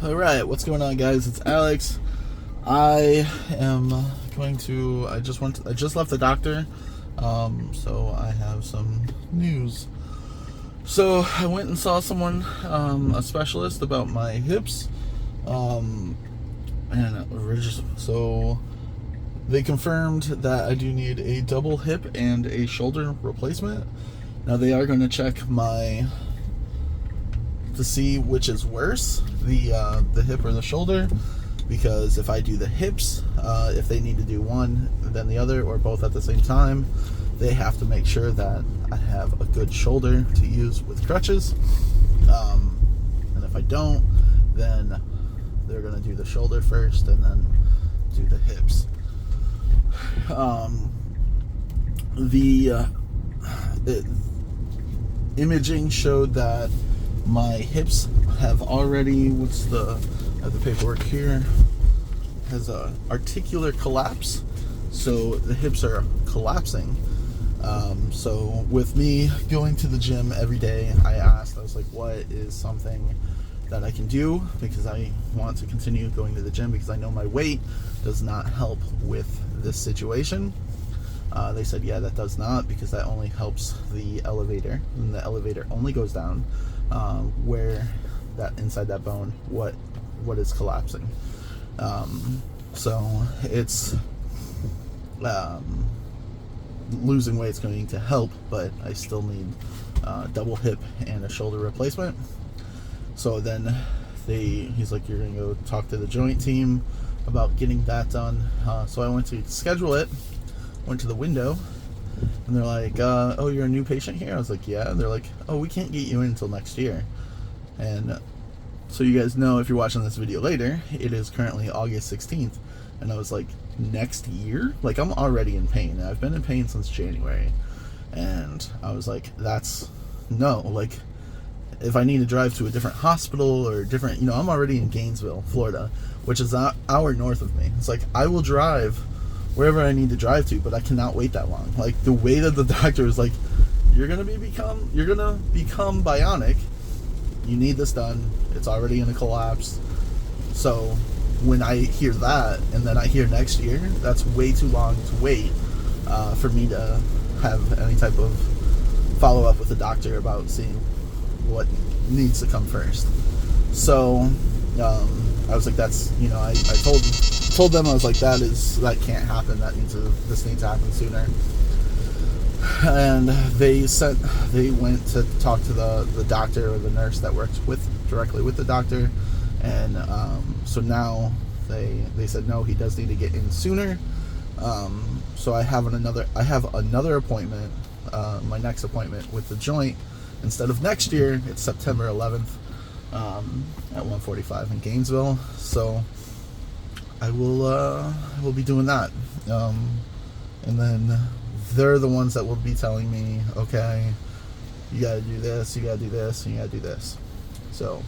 Alright, what's going on, guys? It's Alex. I just left the doctor, so I have some news. So I went and saw someone, a specialist about my hips, so they confirmed that I do need a double hip and a shoulder replacement. Now they are going to check to see which is worse, the hip or the shoulder, because if I do the hips, if they need to do one then the other or both at the same time, they have to make sure that I have a good shoulder to use with crutches, and if I don't, then they're going to do the shoulder first and then do the hips. The imaging showed that my hips have already, I have the paperwork here, has a articular collapse, so the hips are collapsing. So with me going to the gym every day, I was like, what is something that I can do, because I want to continue going to the gym, because I know my weight does not help with this situation. They said, yeah, that does not, because that only helps the elevator, and the elevator only goes down where that inside that bone, what is collapsing. So it's losing weight is going to help, but I still need double hip and a shoulder replacement. So then he's like, you're gonna go talk to the joint team about getting that done. So I went to schedule it, went to the window, and they're like, oh, you're a new patient here? I was like, yeah. And they're like, oh, we can't get you in until next year. And so you guys know, if you're watching this video later, it is currently August 16th. And I was like, next year? Like, I'm already in pain. I've been in pain since January. And I was like, no, like, if I need to drive to a different hospital or different, I'm already in Gainesville, Florida, which is an hour north of me. It's like, I will drive wherever I need to drive to, but I cannot wait that long. Like, the way that the doctor is like, you're gonna become bionic. You need this done. It's already in a collapse. So when I hear that, and then I hear next year, that's way too long to wait for me to have any type of follow-up with the doctor about seeing what needs to come first. So I was like, that's, I told them, I was like, that can't happen. This needs to happen sooner. And they went to talk to the doctor or the nurse that works directly with the doctor, and so now they said no, he does need to get in sooner. So I have another appointment, my next appointment with the joint. Instead of next year, it's September 11th at 1:45 in Gainesville. So I will be doing that, and then they're the ones that will be telling me, okay, you gotta do this, you gotta do this, and you gotta do this. So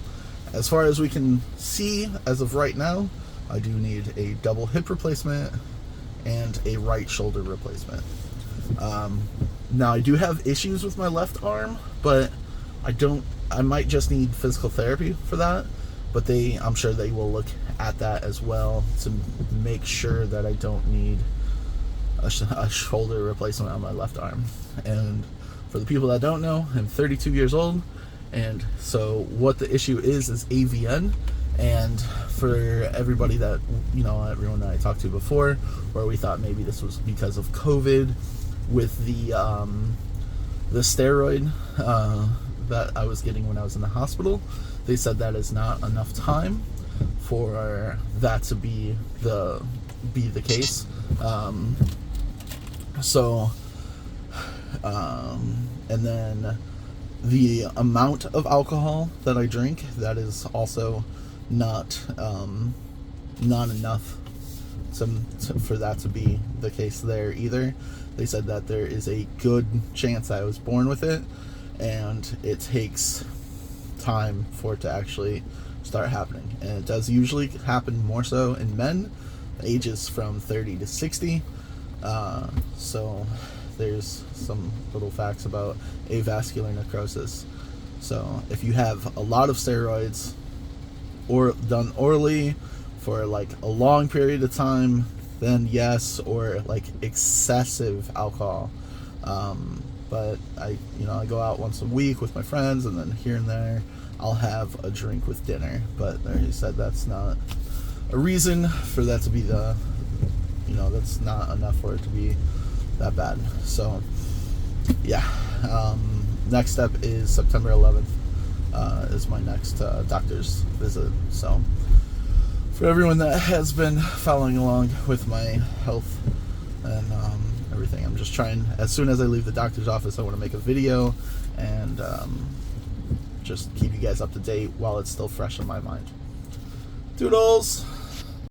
as far as we can see, as of right now, I do need a double hip replacement and a right shoulder replacement. Now I do have issues with my left arm, but I might just need physical therapy for that, but I'm sure they will look at that as well to make sure that I don't need a shoulder replacement on my left arm. And for the people that don't know, I'm 32 years old, and so what the issue is AVN. And for everybody that, everyone that I talked to before, where we thought maybe this was because of COVID with the steroid that I was getting when I was in the hospital, they said that is not enough time for that to be the case. And then the amount of alcohol that I drink, that is also not enough for that to be the case there either. They said that there is a good chance I was born with it, and it takes time for it to actually start happening. And it does usually happen more so in men, ages from 30 to 60. So there's some little facts about avascular necrosis. So if you have a lot of steroids or done orally for like a long period of time, then yes, or like excessive alcohol. But I go out once a week with my friends, and then here and there I'll have a drink with dinner. But there, he said that's not a reason for that to be that's not enough for it to be that bad. So yeah, next step is September 11th is my next doctor's visit. So for everyone that has been following along with my health and everything, I'm just trying, as soon as I leave the doctor's office, I want to make a video and just keep you guys up to date while it's still fresh in my mind. Doodles!